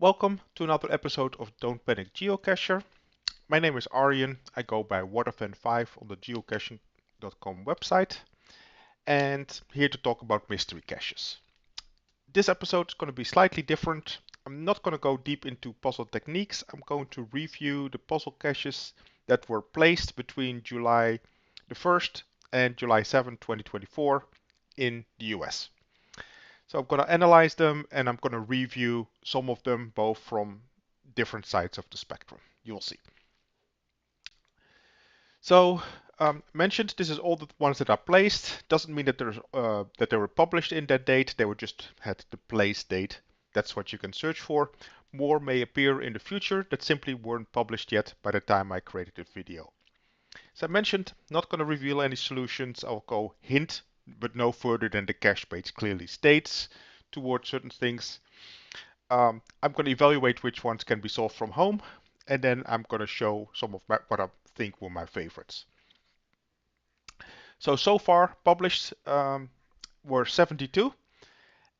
Welcome to another episode of Don't Panic Geocacher. My name is Arjen. I go by Waterfan5 on the geocaching.com website and here to talk about mystery caches. This episode is going to be slightly different. I'm not going to go deep into puzzle techniques. I'm going to review the puzzle caches that were placed between July the 1st and July 7, 2024 in the US. So I'm going to analyze them and I'm going to review some of them both from different sides of the spectrum. You'll see. So mentioned, this is all the ones that are placed. Doesn't mean that that they were published in that date. They were just had the place date. That's what you can search for. More may appear in the future that simply weren't published yet by the time I created the video. As I mentioned, not going to reveal any solutions. I'll go hint, but no further than the cache page clearly states towards certain things. I'm going to evaluate which ones can be solved from home, and then I'm going to show some of what I think were my favorites. So far published were 72,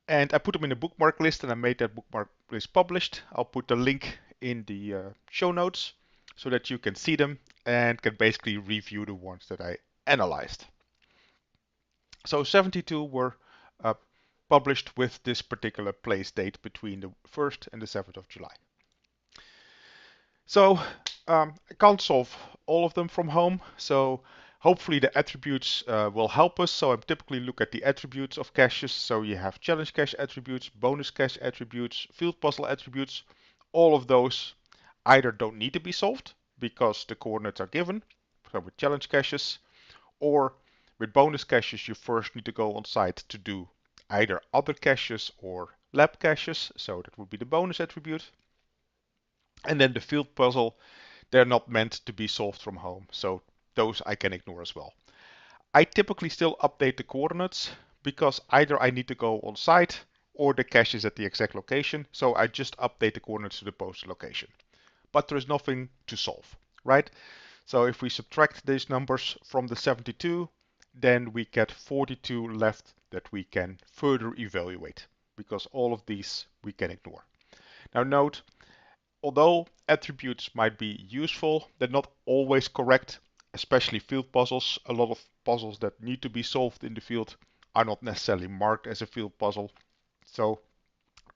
and I put them in a bookmark list, and I made that bookmark list published. I'll put the link in the show notes so that you can see them and can basically review the ones that I analyzed. So 72 were uh, published with this particular place date between the 1st and the 7th of July. So I can't solve all of them from home. So hopefully the attributes will help us. So I typically look at the attributes of caches. So you have challenge cache attributes, bonus cache attributes, field puzzle attributes. All of those either don't need to be solved because the coordinates are given. So with challenge caches, or with bonus caches, you first need to go on site to do either other caches or lab caches. So that would be the bonus attribute. And then the field puzzle, they're not meant to be solved from home, so those I can ignore as well. I typically still update the coordinates because either I need to go on site or the cache is at the exact location, so I just update the coordinates to the posted location. But there is nothing to solve, right? So if we subtract these numbers from the 72, then we get 42 left that we can further evaluate because all of these we can ignore. Now note, although attributes might be useful, they're not always correct, especially field puzzles. A lot of puzzles that need to be solved in the field are not necessarily marked as a field puzzle. So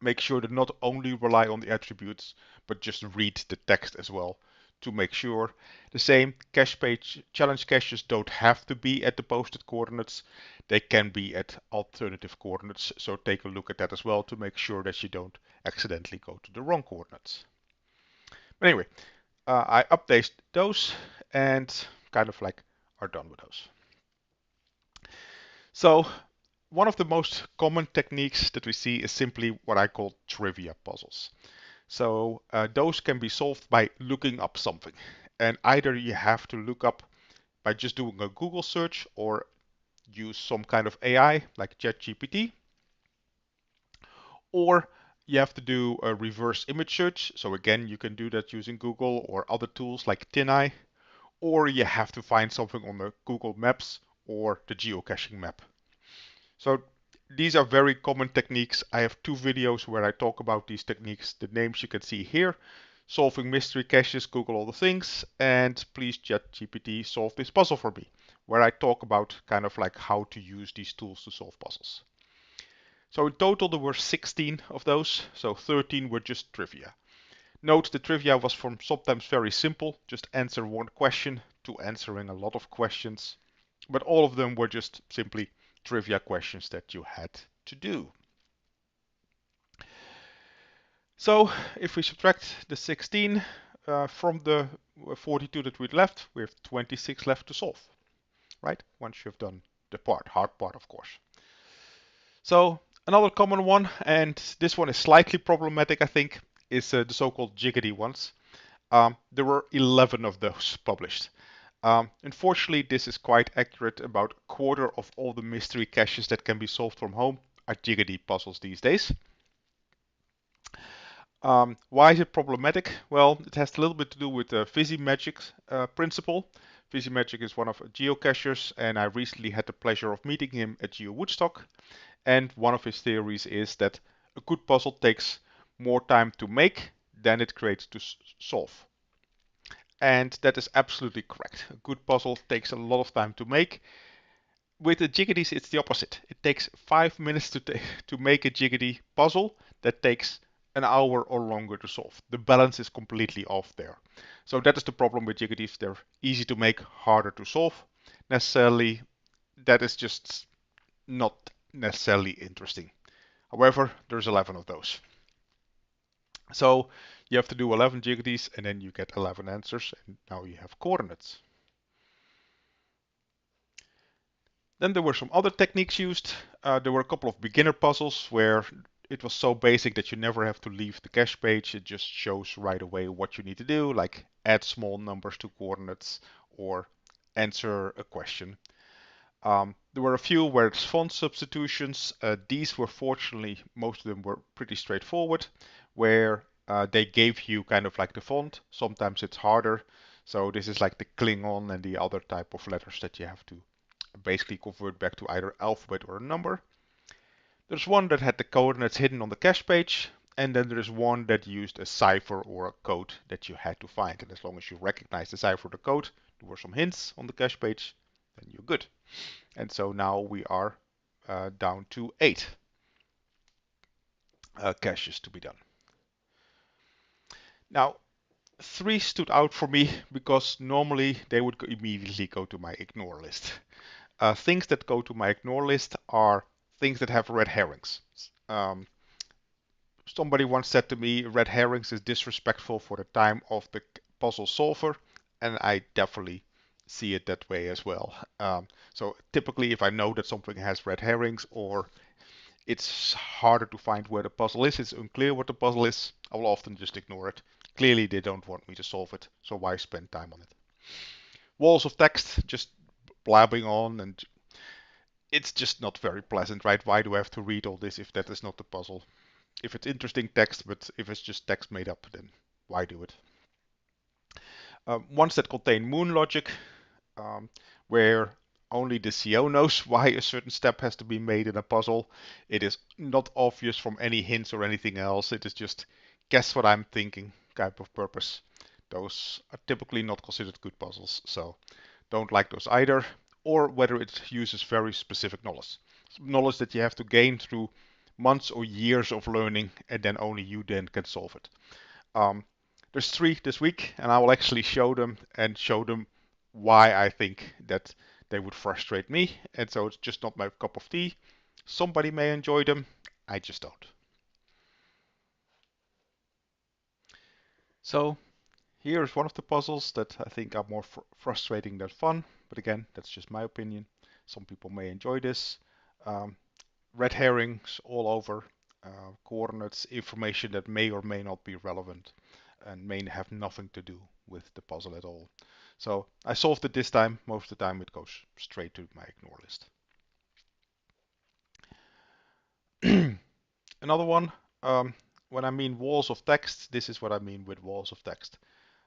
make sure to not only rely on the attributes, but just read the text as well to make sure. The same cache page challenge caches don't have to be at the posted coordinates. They can be at alternative coordinates. So take a look at that as well to make sure that you don't accidentally go to the wrong coordinates. But anyway, I update those and kind of like are done with those. So one of the most common techniques that we see is simply what I call trivia puzzles. So those can be solved by looking up something. And either you have to look up by just doing a Google search or use some kind of AI like ChatGPT, or you have to do a reverse image search. So again, you can do that using Google or other tools like TinEye, or you have to find something on the Google Maps or the geocaching map. So these are very common techniques. I have two videos where I talk about these techniques. The names you can see here: solving mystery caches, Google all the things, and please ChatGPT solve this puzzle for me, where I talk about kind of like how to use these tools to solve puzzles. So in total there were 16 of those, so 13 were just trivia. Note the trivia was from sometimes very simple, just answer one question, to answering a lot of questions, but all of them were just simply trivia questions that you had to do. So if we subtract the 16 from the 42 that we'd left, we have 26 left to solve, right? Once you've done the hard part, of course. So another common one, and this one is slightly problematic, I think, is the so-called Jiggity ones. There were 11 of those published. Unfortunately, this is quite accurate. About a quarter of all the mystery caches that can be solved from home are Jiggity puzzles these days. Why is it problematic? Well, it has a little bit to do with the Magic principle. Magic is one of geocachers, and I recently had the pleasure of meeting him at Geo Woodstock. And one of his theories is that a good puzzle takes more time to make than it creates to solve. And that is absolutely correct. A good puzzle takes a lot of time to make. With the Jiggities, it's the opposite. It takes 5 minutes to make a Jiggity puzzle that takes an hour or longer to solve. The balance is completely off there. So that is the problem with Jiggities. They're easy to make, harder to solve. Necessarily, that is just not necessarily interesting. However, there's 11 of those. So you have to do 11 Jiggities and then you get 11 answers, and now you have coordinates. Then there were some other techniques used. There were a couple of beginner puzzles where it was so basic that you never have to leave the cache page. It just shows right away what you need to do, like add small numbers to coordinates or answer a question. There were a few where it's font substitutions. These were fortunately, most of them were pretty straightforward, where they gave you kind of like the font. Sometimes it's harder. So this is like the Klingon and the other type of letters that you have to basically convert back to either alphabet or a number. There's one that had the coordinates hidden on the cache page, and then there's one that used a cipher or a code that you had to find. And as long as you recognize the cipher or the code, there were some hints on the cache page, then you're good. And so now we are down to 8 caches to be done. Now, 3 stood out for me because normally they would immediately go to my ignore list. Things that go to my ignore list are things that have red herrings. Somebody once said to me, red herrings is disrespectful for the time of the puzzle solver, and I definitely see it that way as well. So typically, if I know that something has red herrings or it's harder to find where the puzzle is, it's unclear what the puzzle is, I will often just ignore it. Clearly, they don't want me to solve it, so why spend time on it? Walls of text, just blabbing on, and it's just not very pleasant, right? Why do I have to read all this if that is not the puzzle? If it's interesting text, but if it's just text made up, then why do it? Ones that contain moon logic, where only the CO knows why a certain step has to be made in a puzzle. It is not obvious from any hints or anything else. It is just guess what I'm thinking type of purpose. Those are typically not considered good puzzles, so don't like those either. Or whether it uses very specific knowledge. Knowledge that you have to gain through months or years of learning, and then only you then can solve it. There's 3 this week, and I will actually show them why I think that they would frustrate me. And so it's just not my cup of tea. Somebody may enjoy them, I just don't. So here's one of the puzzles that I think are more frustrating than fun. But again, that's just my opinion. Some people may enjoy this. Red herrings all over, coordinates, information that may or may not be relevant and may have nothing to do with the puzzle at all. So I solved it this time. Most of the time it goes straight to my ignore list. Another one, when I mean walls of text, this is what I mean with walls of text.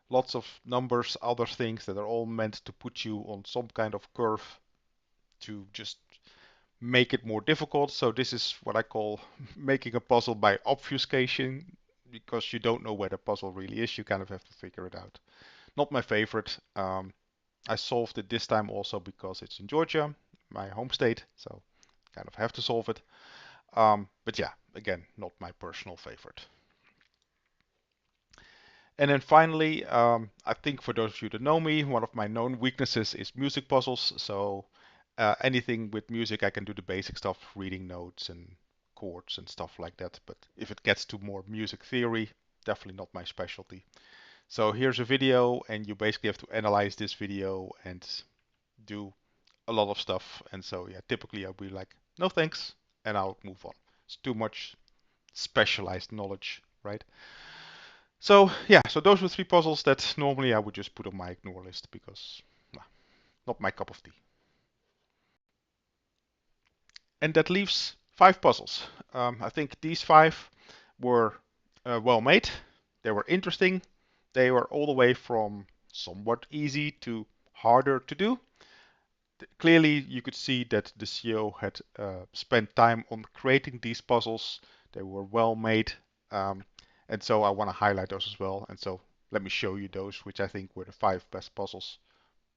Lots of numbers, other things that are all meant to put you on some kind of curve to just make it more difficult. So this is what I call making a puzzle by obfuscation, because you don't know where the puzzle really is. You kind of have to figure it out. Not my favorite. I solved it this time also because it's in Georgia, my home state, so kind of have to solve it. But yeah, again, not my personal favorite. And then finally, I think for those of you that know me, one of my known weaknesses is music puzzles. So anything with music, I can do the basic stuff, reading notes and chords and stuff like that. But if it gets to more music theory, definitely not my specialty. So here's a video, and you basically have to analyze this video and do a lot of stuff. And so yeah, typically I'll be like, no thanks, and I'll move on. It's too much specialized knowledge, right? So yeah, so those were 3 puzzles that normally I would just put on my ignore list because well, not my cup of tea. And that leaves 5 puzzles. I think these 5 were well made. They were interesting. They were all the way from somewhat easy to harder to do. Clearly, you could see that the CEO had spent time on creating these puzzles. They were well made. And so I want to highlight those as well. And so let me show you those, which I think were the 5 best puzzles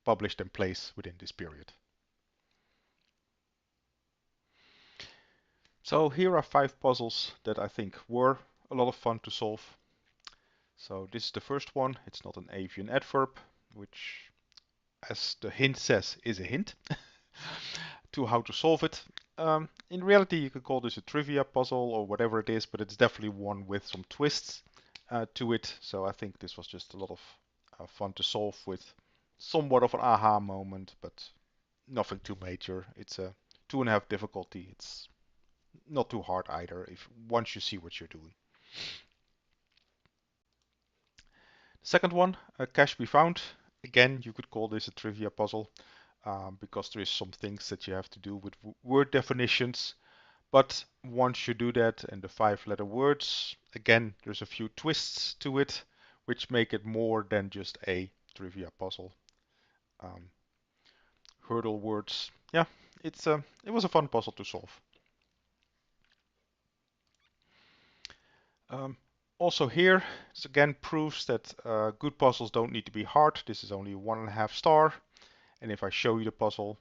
published and placed within this period. So here are 5 puzzles that I think were a lot of fun to solve. So this is the first one. It's not an avian adverb, which, as the hint says, is a hint to how to solve it. In reality, you could call this a trivia puzzle or whatever it is, but it's definitely one with some twists to it. So I think this was just a lot of fun to solve with somewhat of an aha moment, but nothing too major. It's a 2.5 difficulty. It's not too hard either if once you see what you're doing. Second one, cache be found. Again, you could call this a trivia puzzle because there is some things that you have to do with word definitions. But once you do that and the 5-letter words, again, there's a few twists to it, which make it more than just a trivia puzzle. Hurdle words, yeah, it was a fun puzzle to solve. Um, Also here, this again proves that good puzzles don't need to be hard. This is only 1.5 star. And if I show you the puzzle,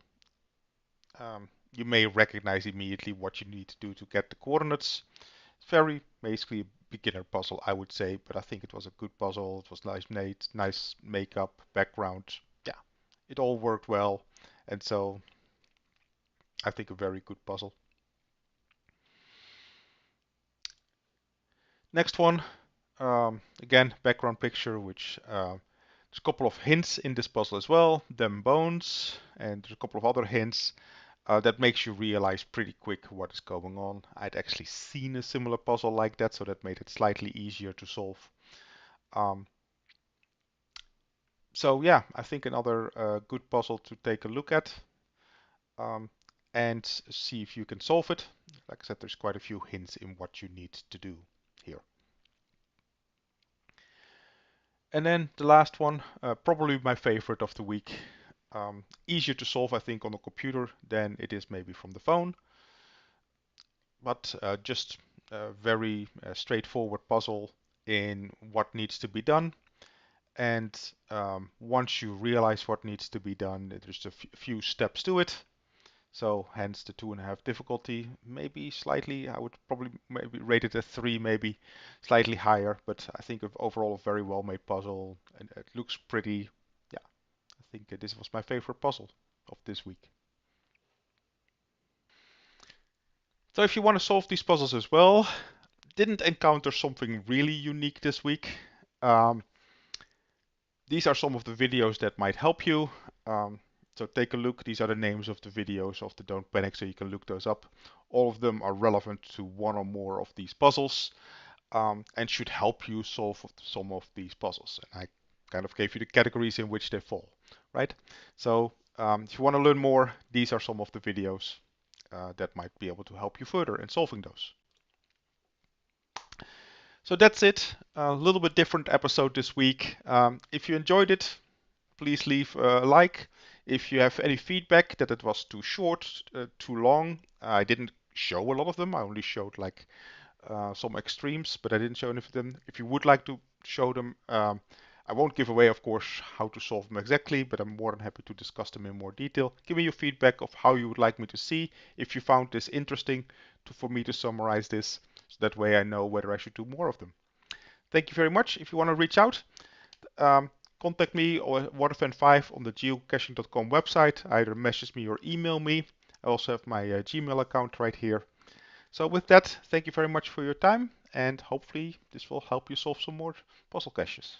you may recognize immediately what you need to do to get the coordinates. It's very basically a beginner puzzle, I would say, but I think it was a good puzzle. It was nice made, nice makeup, background. Yeah, it all worked well. And so I think a very good puzzle. Next one, again, background picture, which there's a couple of hints in this puzzle as well, them bones, and there's a couple of other hints that makes you realize pretty quick what is going on. I'd actually seen a similar puzzle like that, so that made it slightly easier to solve. Um, so yeah, I think another good puzzle to take a look at um, and see if you can solve it. Like I said, there's quite a few hints in what you need to do here. And then the last one, probably my favorite of the week. Easier to solve, I think, on a computer than it is maybe from the phone. But just a very straightforward puzzle in what needs to be done. And once you realize what needs to be done, there's a few steps to it. So hence the 2.5 difficulty, maybe slightly, I would probably maybe rate it a 3, maybe slightly higher, but I think overall a very well made puzzle and it looks pretty. Yeah, I think this was my favorite puzzle of this week. So if you want to solve these puzzles as well, didn't encounter something really unique this week. Um, These are some of the videos that might help you. So take a look. These are the names of the videos of the Don't Panic, so you can look those up. All of them are relevant to one or more of these puzzles and should help you solve some of these puzzles. And I kind of gave you the categories in which they fall, right? So if you want to learn more, these are some of the videos that might be able to help you further in solving those. So that's it. A little bit different episode this week. If you enjoyed it, please leave a like. If you have any feedback that it was too short, too long, I didn't show a lot of them. I only showed like some extremes, but I didn't show any of them. If you would like to show them, I won't give away, of course, how to solve them exactly, but I'm more than happy to discuss them in more detail. Give me your feedback of how you would like me to see. If you found this interesting for me to summarize this, so that way I know whether I should do more of them. Thank you very much. If you want to reach out, um, contact me or waterfan5 on the geocaching.com website. Either message me or email me. I also have my Gmail account right here. So with that, thank you very much for your time, and hopefully this will help you solve some more puzzle caches.